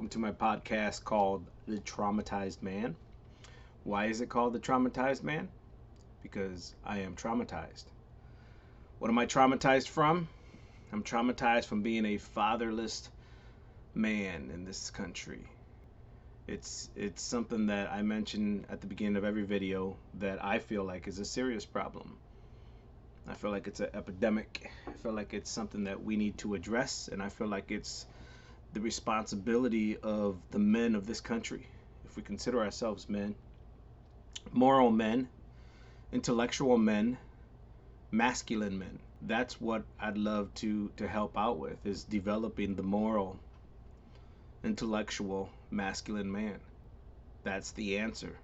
welcome to my podcast called The Traumatized Man. Why is it called The Traumatized Man? Because I am traumatized. What am I traumatized from? I'm traumatized from being a fatherless man in this country. It's something that I mention at the beginning of every video that I feel like is a serious problem. I feel like it's an epidemic. I feel like it's something that we need to address, and I feel like it's the responsibility of the men of this country. If we consider ourselves men, moral men, intellectual men, masculine men, that's what I'd love to help out with, is developing the moral, intellectual, masculine man. That's the answer,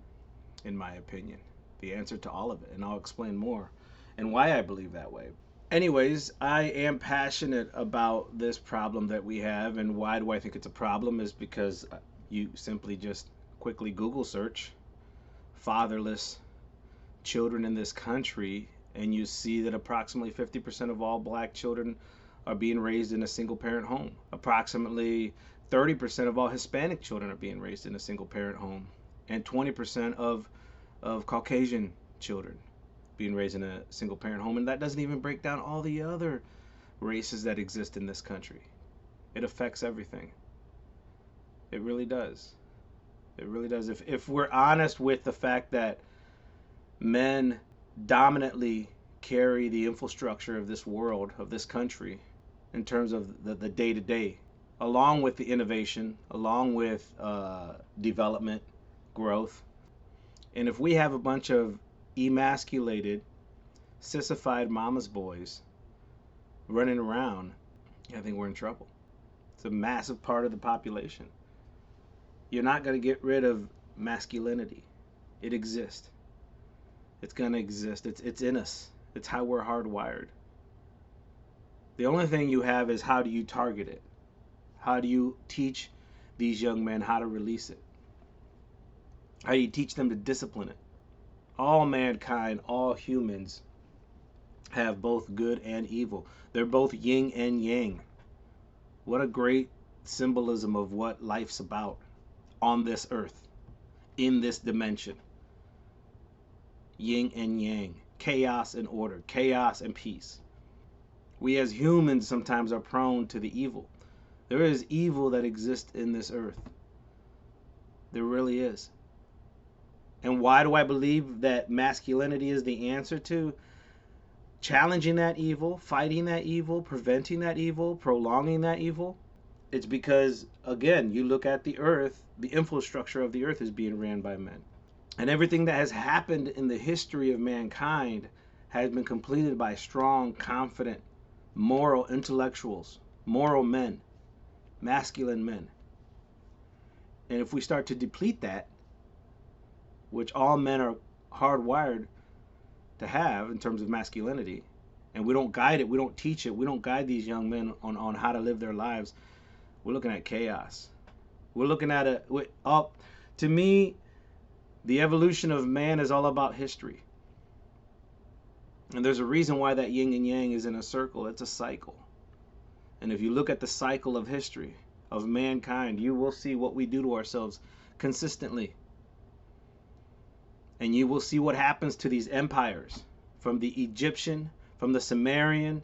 in my opinion. The answer to all of it, and I'll explain more and why I believe that way. Anyways, I am passionate about this problem that we have, and why do I think it's a problem is because you simply just quickly Google search fatherless children in this country, and you see that approximately 50% of all black children are being raised in a single parent home. Approximately 30% of all Hispanic children are being raised in a single parent home, and 20% of Caucasian children being raised in a single parent home. And that doesn't even break down all the other races that exist in this country. It affects everything. It really does. It really does. If we're honest with the fact that men dominantly carry the infrastructure of this world, of this country, in terms of the day-to-day, along with the innovation, along with development, growth. And if we have a bunch of emasculated, sissified mama's boys running around, I think we're in trouble. It's a massive part of the population. You're not going to get rid of masculinity. It exists. It's going to exist. It's in us. It's how we're hardwired. The only thing you have is, how do you target it? How do you teach these young men how to release it? How do you teach them to discipline it? All mankind, all humans have both good and evil. They're both yin and yang. What a great symbolism of what life's about on this earth, in this dimension. Yin and yang, chaos and order, chaos and peace. We as humans sometimes are prone to the evil. There is evil that exists in this earth. There really is. And why do I believe that masculinity is the answer to challenging that evil, fighting that evil, preventing that evil, prolonging that evil? It's because, again, you look at the earth, the infrastructure of the earth is being ran by men. And everything that has happened in the history of mankind has been completed by strong, confident, moral intellectuals, moral men, masculine men. And if we start to deplete that, which all men are hardwired to have in terms of masculinity, and we don't guide it, we don't teach it, we don't guide these young men on how to live their lives, we're looking at chaos. We're looking at to me, the evolution of man is all about history. And there's a reason why that yin and yang is in a circle. It's a cycle. And if you look at the cycle of history, of mankind, you will see what we do to ourselves consistently. And you will see what happens to these empires, from the Egyptian, from the Sumerian,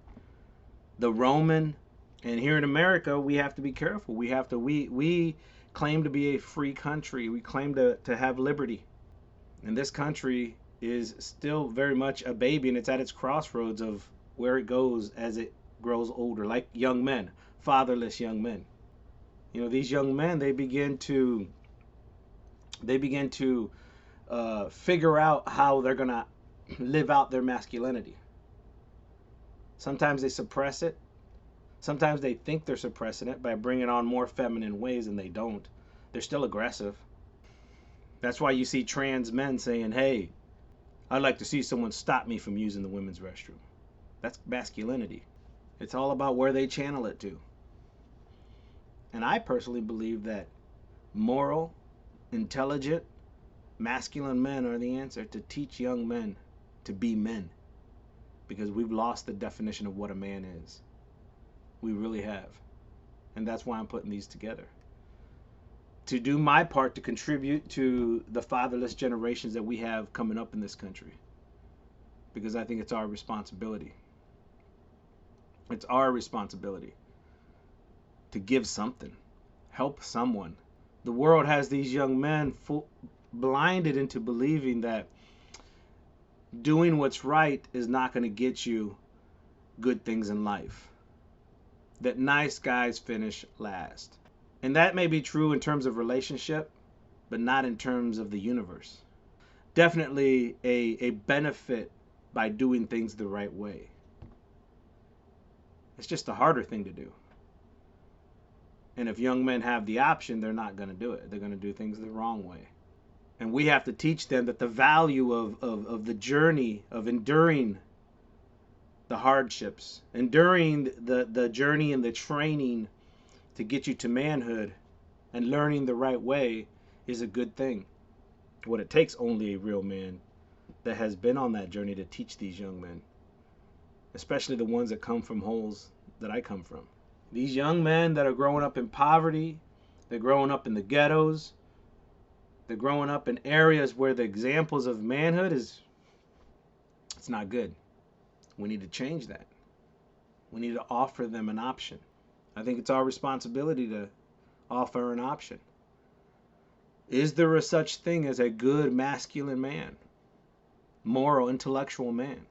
the Roman. And here in America, we have to be careful. We claim to be a free country. We claim to have liberty. And this country is still very much a baby, and it's at its crossroads of where it goes as it grows older, like young men, fatherless young men. You know, these young men, they begin to figure out how they're going to live out their masculinity. Sometimes they suppress it. Sometimes they think they're suppressing it by bringing on more feminine ways, and they don't. They're still aggressive. That's why you see trans men saying, hey, I'd like to see someone stop me from using the women's restroom. That's masculinity. It's all about where they channel it to. And I personally believe that moral, intelligent, masculine men are the answer to teach young men to be men. Because we've lost the definition of what a man is. We really have. And that's why I'm putting these together. to do my part to contribute to the fatherless generations that we have coming up in this country, because I think it's our responsibility. It's our responsibility to give something, help someone. The world has these young men blinded into believing that doing what's right is not going to get you good things in life, that nice guys finish last. And that may be true in terms of relationship, but not in terms of the universe. Definitely a benefit by doing things the right way. It's just a harder thing to do. And if young men have the option, they're not going to do it. They're going to do things the wrong way. And we have to teach them that the value of the journey, of enduring the hardships, enduring the journey and the training to get you to manhood and learning the right way is a good thing. What it takes only a real man that has been on that journey to teach these young men, especially the ones that come from holes that I come from. These young men that are growing up in poverty, they're growing up in the ghettos, they're growing up in areas where the examples of manhood it's not good. We need to change that. We need to offer them an option. I think it's our responsibility to offer an option. Is there a such thing as a good masculine man? Moral, intellectual man?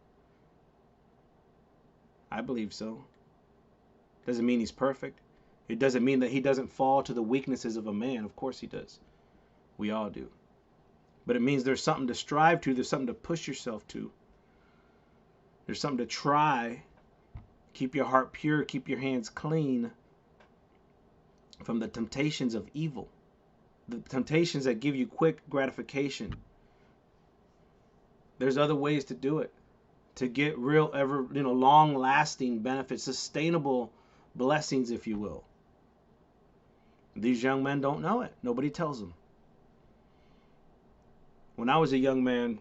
I believe so. Doesn't mean he's perfect. It doesn't mean that he doesn't fall to the weaknesses of a man. Of course he does. We all do. But it means there's something to strive to. There's something to push yourself to. There's something to try. Keep your heart pure. Keep your hands clean from the temptations of evil. The temptations that give you quick gratification. There's other ways to do it. To get real, long-lasting benefits, sustainable blessings, if you will. These young men don't know it. Nobody tells them. When I was a young man,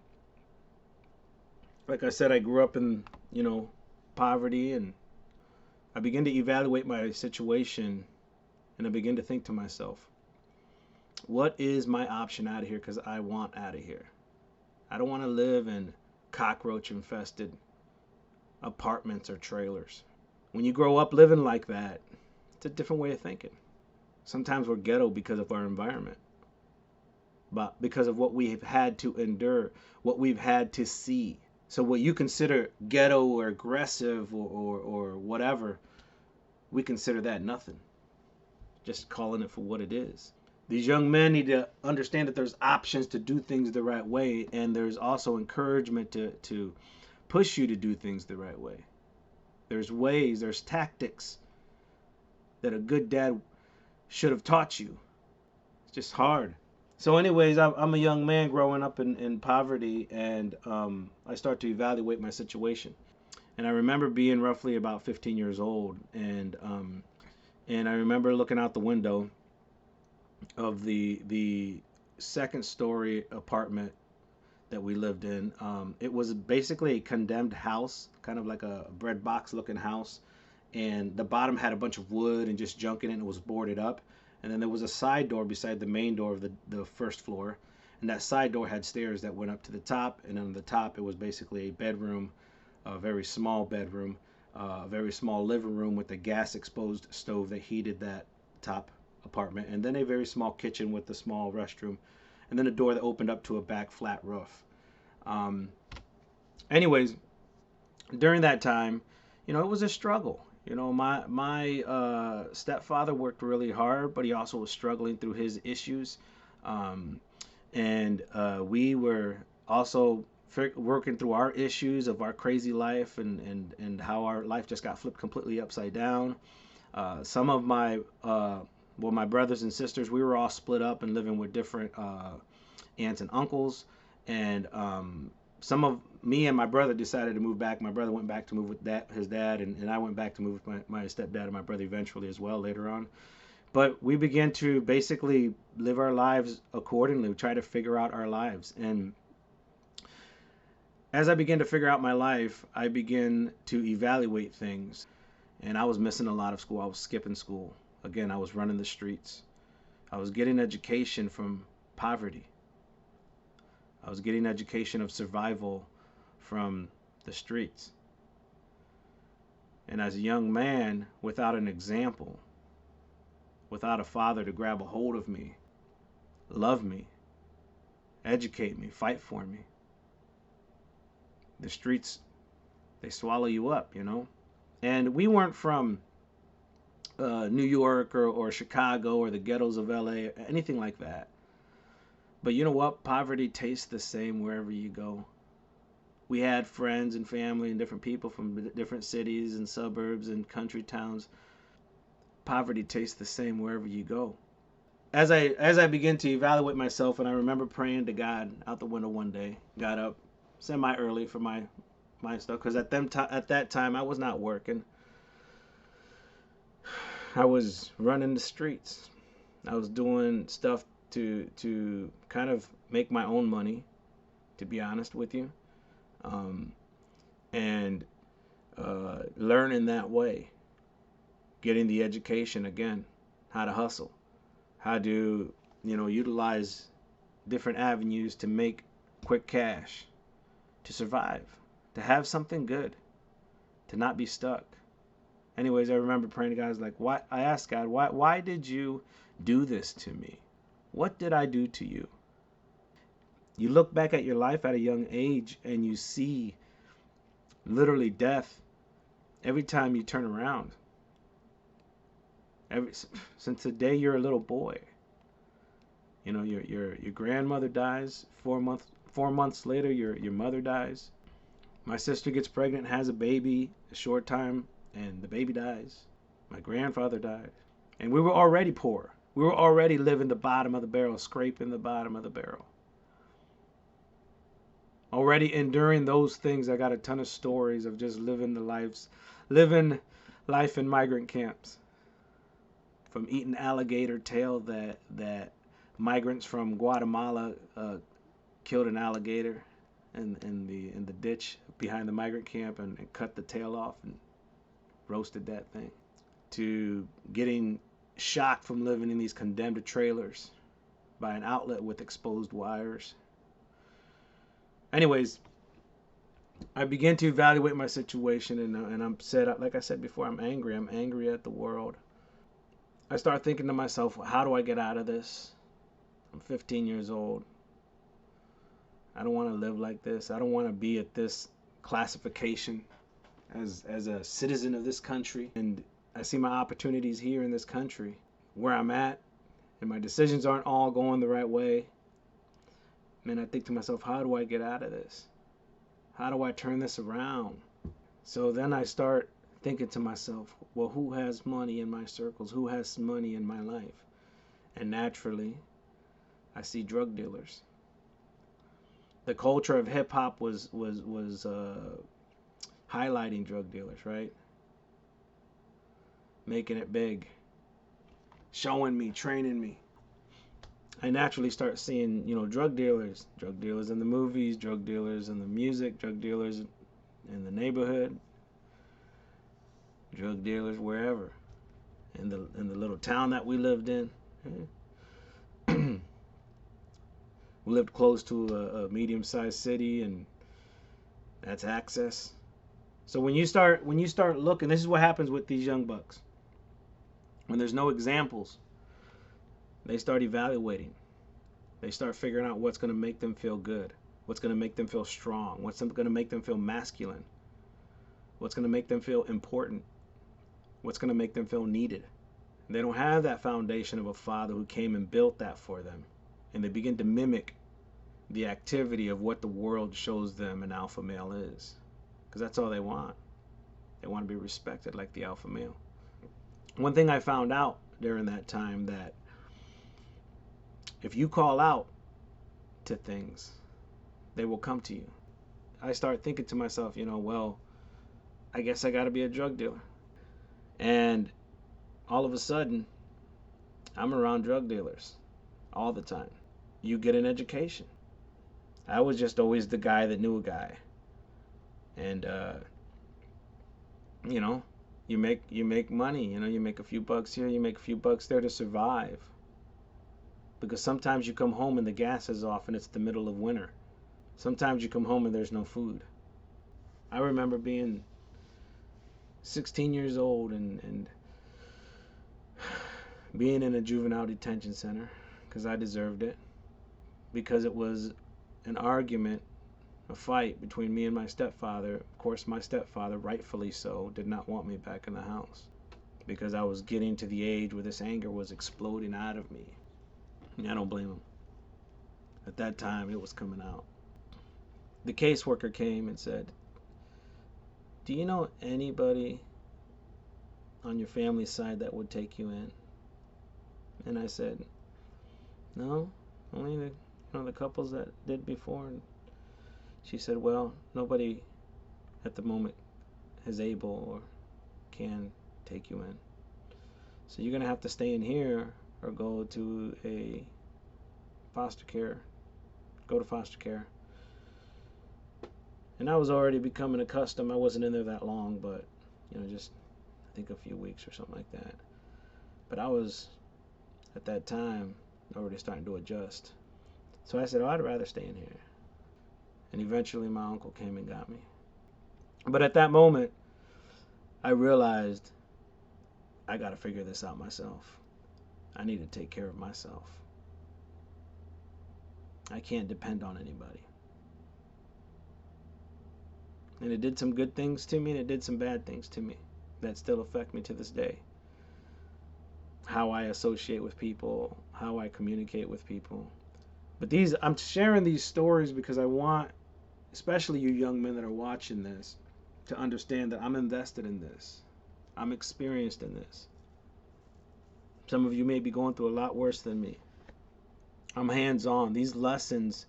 like I said, I grew up in, poverty, and I began to evaluate my situation, and I began to think to myself, what is my option out of here? Because I want out of here. I don't want to live in cockroach-infested apartments or trailers. When you grow up living like that, it's a different way of thinking. Sometimes we're ghetto because of our environment, but because of what we've had to endure, what we've had to see. So what you consider ghetto or aggressive or whatever, we consider that nothing. Just calling it for what it is. These young men need to understand that there's options to do things the right way, and there's also encouragement to push you to do things the right way. There's ways, there's tactics that a good dad should have taught you. It's just hard. So anyways, I'm a young man growing up in poverty, and I start to evaluate my situation. And I remember being roughly about 15 years old, and I remember looking out the window of the second story apartment that we lived in. It was basically a condemned house, kind of like a bread box looking house, and the bottom had a bunch of wood and just junk in it, and it was boarded up. And then there was a side door beside the main door of the first floor, and that side door had stairs that went up to the top, and on the top it was basically a bedroom, a very small bedroom, a very small living room with a gas exposed stove that heated that top apartment, and then a very small kitchen with a small restroom, and then a door that opened up to a back flat roof. Anyways, during that time, it was a struggle. My stepfather worked really hard, but he also was struggling through his issues, and we were also working through our issues of our crazy life and how our life just got flipped completely upside down. Some of my brothers and sisters, we were all split up and living with different aunts and uncles, and some of me and my brother decided to move back. My brother went back to move with his dad, and I went back to move with my stepdad and my brother eventually as well later on. But we began to basically live our lives accordingly, try to figure out our lives. And as I began to figure out my life, I began to evaluate things. And I was missing a lot of school. I was skipping school. Again, I was running the streets. I was getting education from poverty. I was getting education of survival from the streets. And as a young man, without an example, without a father to grab a hold of me, love me, educate me, fight for me, the streets, they swallow you up, you know? And we weren't from New York or Chicago or the ghettos of LA, anything like that. But you know what? Poverty tastes the same wherever you go. We had friends and family and different people from different cities and suburbs and country towns. Poverty tastes the same wherever you go. As I begin to evaluate myself, and I remember praying to God out the window one day, got up semi early for my stuff, because at that time I was not working. I was running the streets. I was doing stuff to kind of make my own money, to be honest with you, and learning that way, getting the education again, how to hustle, how to utilize different avenues to make quick cash, to survive, to have something good, to not be stuck. Anyways, I remember praying to God. I was like, why? I asked God, why did you do this to me? What did I do to you? You look back at your life at a young age and you see literally death every time you turn around. Since the day you're a little boy, your grandmother dies. 4 months later, your mother dies. My sister gets pregnant, has a baby a short time, and the baby dies. My grandfather died. And we were already poor. We were already living the bottom of the barrel, scraping the bottom of the barrel. Already enduring those things, I got a ton of stories of just living life in migrant camps. From eating alligator tail that migrants from Guatemala killed an alligator in the ditch behind the migrant camp and cut the tail off and roasted that thing, to getting shocked from living in these condemned trailers by an outlet with exposed wires. Anyways, I began to evaluate my situation, and I'm set. Like I said before, I'm angry. I'm angry at the world. I start thinking to myself, how do I get out of this? I'm 15 years old. I don't want to live like this. I don't want to be at this classification as a citizen of this country. And I see my opportunities here in this country where I'm at, and my decisions aren't all going the right way. And I think to myself, how do I get out of this? How do I turn this around? So then I start thinking to myself, well, who has money in my circles? Who has money in my life? And naturally, I see drug dealers. The culture of hip hop was highlighting drug dealers, right? Making it big, showing me, training me. I naturally start seeing, drug dealers in the movies, drug dealers in the music, drug dealers in the neighborhood, drug dealers wherever, in the little town that we lived in. We lived close to a medium-sized city, and that's access. So when you start looking, this is what happens with these young bucks. When there's no examples, they start evaluating. They start figuring out what's going to make them feel good, what's going to make them feel strong, what's going to make them feel masculine, what's going to make them feel important, what's going to make them feel needed. And they don't have that foundation of a father who came and built that for them. And they begin to mimic the activity of what the world shows them an alpha male is. Because that's all they want. They want to be respected like the alpha male. One thing I found out during that time, that if you call out to things, they will come to you. I start thinking to myself, well, I guess I got to be a drug dealer. And all of a sudden, I'm around drug dealers all the time. You get an education. I was just always the guy that knew a guy. And, you make money, you make a few bucks here, you make a few bucks there to survive. Because sometimes you come home and the gas is off and it's the middle of winter. Sometimes you come home and there's no food. I remember being 16 years old and being in a juvenile detention center because I deserved it. Because it was an argument, a fight between me and my stepfather. Of course, my stepfather, rightfully so, did not want me back in the house because I was getting to the age where this anger was exploding out of me. And I don't blame him. At that time, it was coming out. The caseworker came and said, "Do you know anybody on your family side that would take you in?" And I said, "No, only the couples that did before." And she said, "Well, nobody at the moment is able or can take you in. So you're going to have to stay in here or go to foster care. And I was already becoming accustomed. I wasn't in there that long, but, just I think a few weeks or something like that. But I was, at that time, already starting to adjust. So I said, "Oh, I'd rather stay in here." And eventually my uncle came and got me. But at that moment, I realized I got to figure this out myself. I need to take care of myself. I can't depend on anybody. And it did some good things to me, and it did some bad things to me that still affect me to this day. How I associate with people, how I communicate with people. But I'm sharing these stories because I want, especially you young men that are watching this, to understand that I'm invested in this. I'm experienced in this. Some of you may be going through a lot worse than me. I'm hands-on. These lessons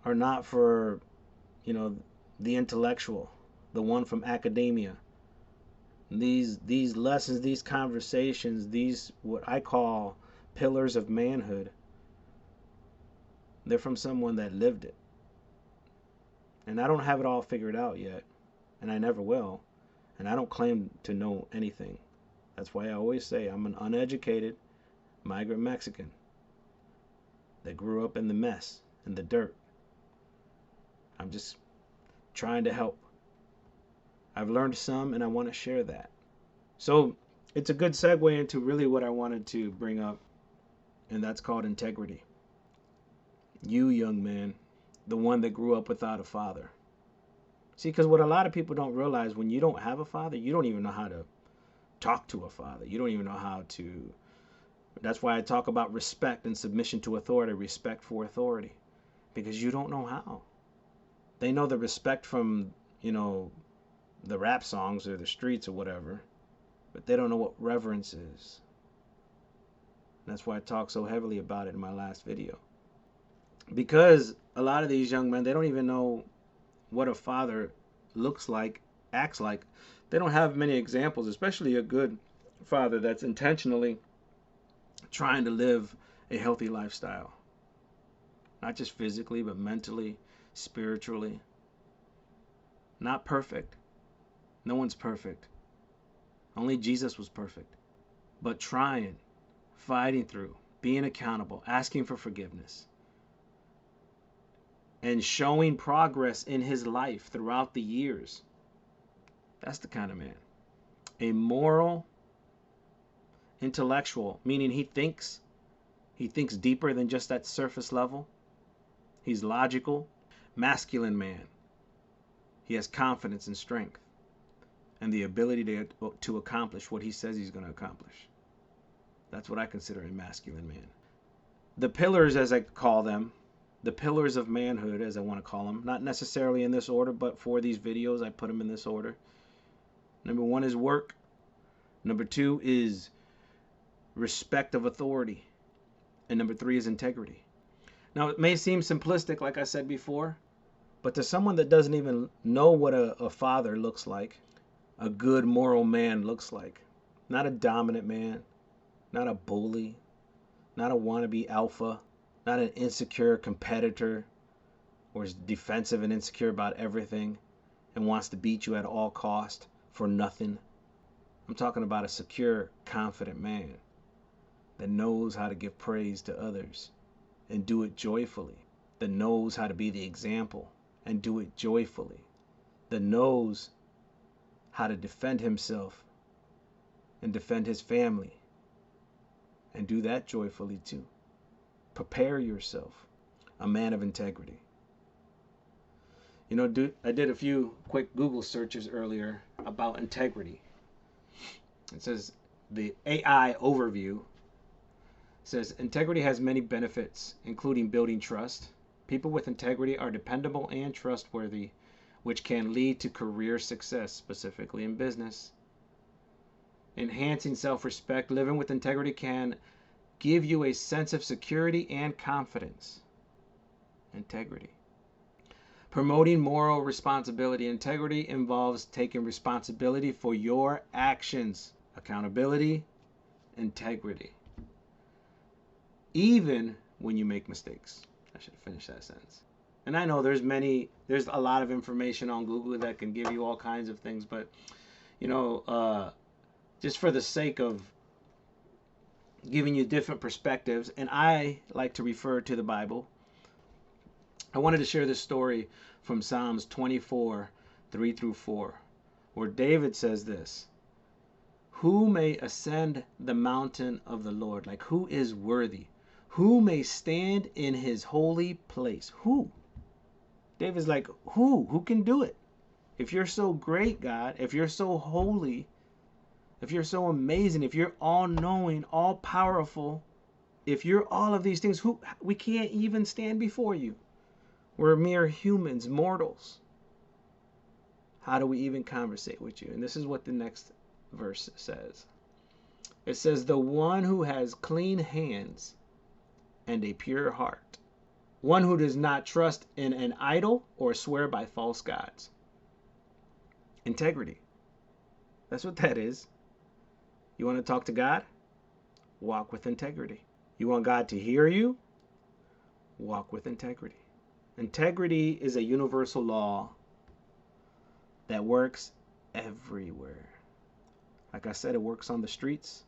are not for, the intellectual, the one from academia. These lessons, these conversations, these what I call pillars of manhood, they're from someone that lived it. And I don't have it all figured out yet, and I never will, and I don't claim to know anything. That's why I always say I'm an uneducated migrant Mexican that grew up in the mess, in the dirt. I'm just trying to help. I've learned some, and I want to share that. So it's a good segue into really what I wanted to bring up, and that's called integrity. You, young man, the one that grew up without a father. See, because what a lot of people don't realize, when you don't have a father, you don't even know how to talk to a father. You don't even know how to. That's why I talk about respect and submission to authority, respect for authority, because you don't know how. They know the respect from, the rap songs or the streets or whatever, but they don't know what reverence is. That's why I talk so heavily about it in my last video. Because a lot of these young men, they don't even know what a father looks like, acts like. They don't have many examples, especially a good father that's intentionally trying to live a healthy lifestyle. Not just physically, but mentally, spiritually. Not perfect. No one's perfect. Only Jesus was perfect. But trying, fighting through, being accountable, asking for forgiveness, and showing progress in his life throughout the years. That's the kind of man. A moral, intellectual, meaning he thinks deeper than just that surface level. He's logical, masculine man. He has confidence and strength and the ability to accomplish what he says he's going to accomplish. That's what I consider a masculine man. The pillars, as I call them, the pillars of manhood, as I want to call them, not necessarily in this order, but for these videos, I put them in this order. Number 1 is work. Number 2 is respect of authority. And number 3 is integrity. Now, it may seem simplistic, like I said before, but to someone that doesn't even know what a father looks like, a good moral man looks like, not a dominant man, not a bully, not a wannabe alpha, not an insecure competitor or is defensive and insecure about everything and wants to beat you at all cost for nothing. I'm talking about a secure, confident man. that knows how to give praise to others and do it joyfully, that knows how to be the example and do it joyfully, that knows how to defend himself and defend his family and do that joyfully too. Prepare yourself, a man of integrity. You know, I did a few quick Google searches earlier about integrity. It says the AI overview says integrity has many benefits, including building trust. People with integrity are dependable and trustworthy, which can lead to career success, specifically in business. Enhancing self-respect, living with integrity can give you a sense of security and confidence. Integrity. Promoting moral responsibility. Integrity involves taking responsibility for your actions. Accountability, integrity. Even when you make mistakes. I should finish that sentence. And I know there's a lot of information on Google that can give you all kinds of things, but just for the sake of giving you different perspectives, and I like to refer to the Bible, I wanted to share this story from Psalms 24, 3 through 4, where David says this: who may ascend the mountain of the Lord? Like, who is worthy? Who may stand in his holy place? Who? David's like, who? Who can do it? If you're so great, God, if you're so holy, if you're so amazing, if you're all-knowing, all-powerful, if you're all of these things, we can't even stand before you. We're mere humans, mortals. How do we even conversate with you? And this is what the next verse says. It says, the one who has clean hands and a pure heart, one who does not trust in an idol or swear by false gods. Integrity. That's what that is. You want to talk to God? Walk with integrity. You want God to hear you? Walk with integrity. Integrity is a universal law that works everywhere. Like I said, it works on the streets,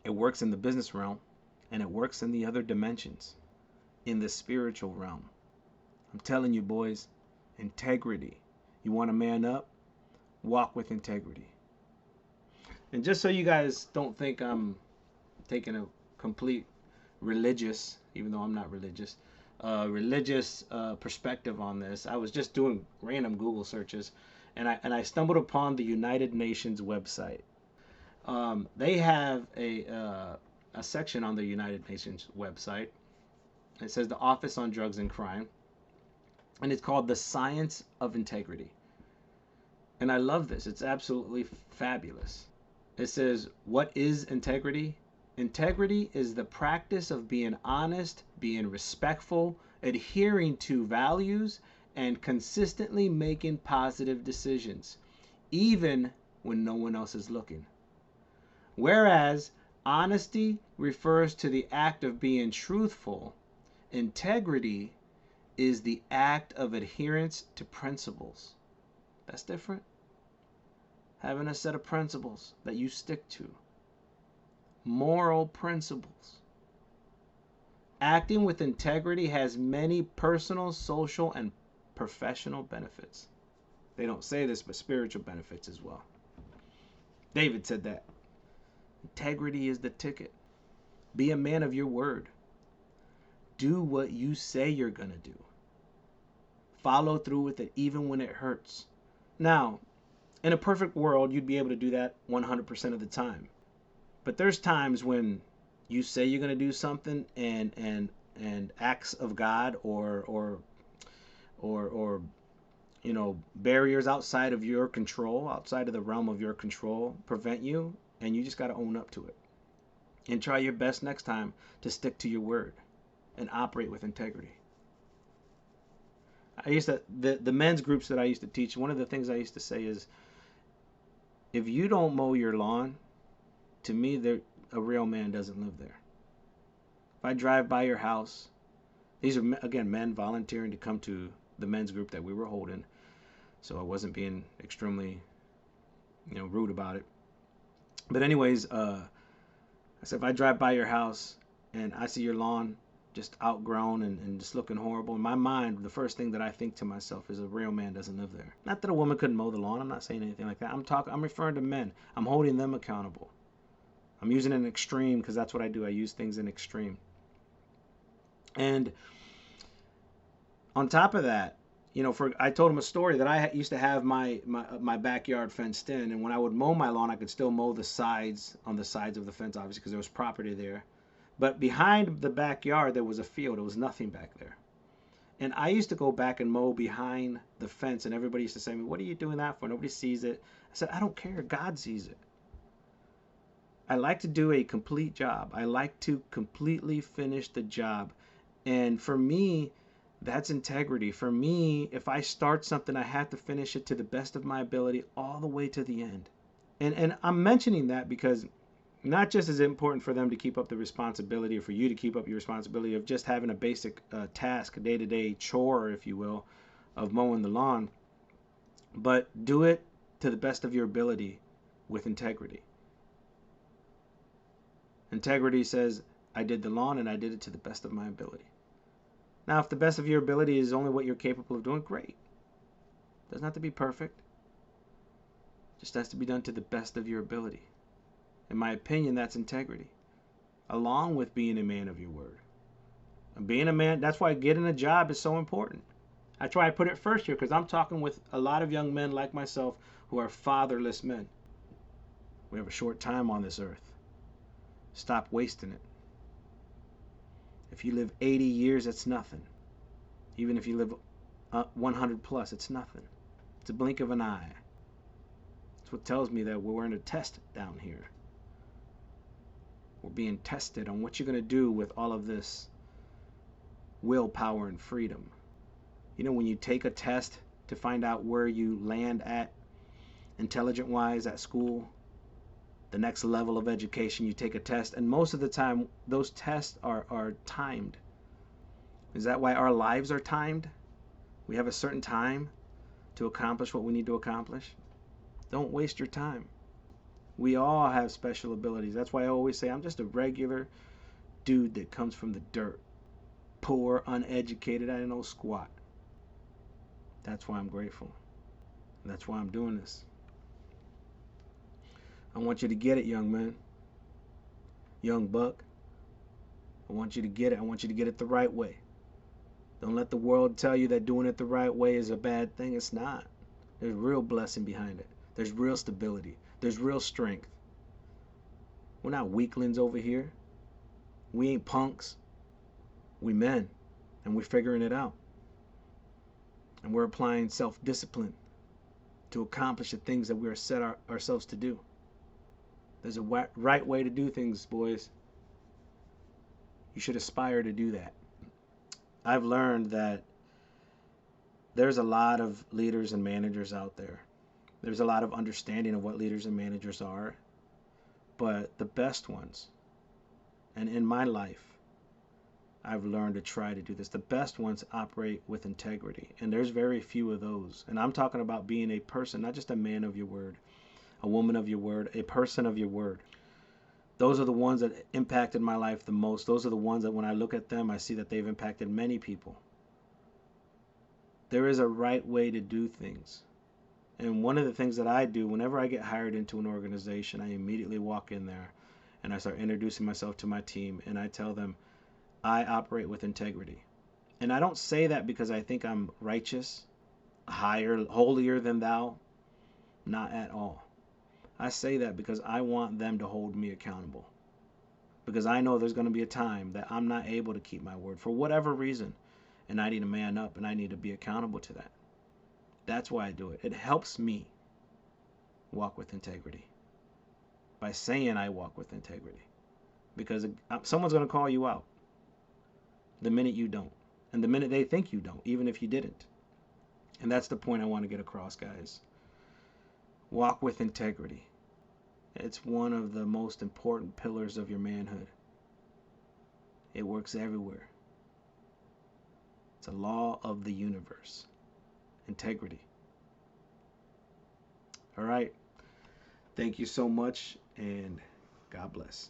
it works in the business realm, and it works in the other dimensions, in the spiritual realm. I'm telling you, boys, integrity. You want to man up? Walk with integrity. And just so you guys don't think I'm taking a complete religious, even though I'm not religious, perspective on this, I was just doing random Google searches, and I stumbled upon the United Nations website. They have a section on the United Nations website. It says the Office on Drugs and Crime, and it's called The Science of Integrity. And I love this. It's absolutely fabulous. It says, what is integrity? Integrity is the practice of being honest, being respectful, adhering to values, and consistently making positive decisions, even when no one else is looking. Whereas honesty refers to the act of being truthful, integrity is the act of adherence to principles. That's different. Having a set of principles that you stick to. Moral principles. Acting with integrity has many personal, social, and professional benefits. They don't say this, but spiritual benefits as well. David said that. Integrity is the ticket. Be a man of your word. Do what you say you're going to do. Follow through with it even when it hurts. Now, in a perfect world, you'd be able to do that 100% of the time. But there's times when you say you're going to do something and acts of God or barriers outside of your control, outside of the realm of your control, prevent you, and you just got to own up to it. And try your best next time to stick to your word and operate with integrity. The men's groups that I used to teach, one of the things I used to say is, if you don't mow your lawn, to me, a real man doesn't live there. If I drive by your house, these are, again, men volunteering to come to the men's group that we were holding, so I wasn't being extremely, rude about it. But anyways, I I said, if I drive by your house and I see your lawn just outgrown and just looking horrible, in my mind, the first thing that I think to myself is a real man doesn't live there. Not that a woman couldn't mow the lawn. I'm not saying anything like that. I'm referring to men. I'm holding them accountable. I'm using an extreme because that's what I do. I use things in extreme. And on top of that, I told him a story that I used to have my backyard fenced in, and when I would mow my lawn, I could still mow the sides on the sides of the fence, obviously, because there was property there. But behind the backyard, there was a field. There was nothing back there. And I used to go back and mow behind the fence, and everybody used to say to me, "What are you doing that for? Nobody sees it." I said, "I don't care. God sees it." I like to do a complete job. I like to completely finish the job. And for me, that's integrity. For me, if I start something, I have to finish it to the best of my ability all the way to the end. And I'm mentioning that because not just is it important for them to keep up the responsibility, or for you to keep up your responsibility of just having a basic task, day-to-day chore, if you will, of mowing the lawn, but do it to the best of your ability with integrity. Integrity says, I did the lawn and I did it to the best of my ability. Now, if the best of your ability is only what you're capable of doing, great. Doesn't have to be perfect. Just has to be done to the best of your ability. In my opinion, that's integrity, along with being a man of your word. And being a man, that's why getting a job is so important. That's why I put it first here, because I'm talking with a lot of young men like myself who are fatherless men. We have a short time on this earth. Stop wasting it. If you live 80 years, it's nothing. Even if you live 100 plus, it's nothing. It's a blink of an eye. That's what tells me that we're in a test down here. We're being tested on what you're going to do with all of this willpower and freedom. When you take a test to find out where you land at intelligent-wise at school, the next level of education, you take a test, and most of the time those tests are timed. Is that why our lives are timed? We have a certain time to accomplish what we need to accomplish. Don't waste your time. We all have special abilities. That's why I always say I'm just a regular dude that comes from the dirt. Poor, uneducated, I don't know squat. That's why I'm grateful. That's why I'm doing this. I want you to get it, young man. Young buck. I want you to get it. I want you to get it the right way. Don't let the world tell you that doing it the right way is a bad thing. It's not. There's real blessing behind it. There's real stability. There's real strength. We're not weaklings over here. We ain't punks. We men. And we're figuring it out. And we're applying self-discipline to accomplish the things that we are set ourselves to do. There's a right way to do things, boys. You should aspire to do that. I've learned that there's a lot of leaders and managers out there. There's a lot of understanding of what leaders and managers are. But the best ones, and in my life, I've learned to try to do this. The best ones operate with integrity. And there's very few of those. And I'm talking about being a person, not just a man of your word, a woman of your word, a person of your word. Those are the ones that impacted my life the most. Those are the ones that when I look at them, I see that they've impacted many people. There is a right way to do things. And one of the things that I do whenever I get hired into an organization, I immediately walk in there and I start introducing myself to my team and I tell them I operate with integrity. And I don't say that because I think I'm righteous, higher, holier than thou. Not at all. I say that because I want them to hold me accountable. Because I know there's going to be a time that I'm not able to keep my word for whatever reason. And I need to man up and I need to be accountable to that. That's why I do it. It helps me walk with integrity. By saying I walk with integrity. Because someone's going to call you out the minute you don't. And the minute they think you don't, even if you didn't. And that's the point I want to get across, guys. Walk with integrity. It's one of the most important pillars of your manhood. It works everywhere. It's a law of the universe. Integrity. All right. Thank you so much, and God bless.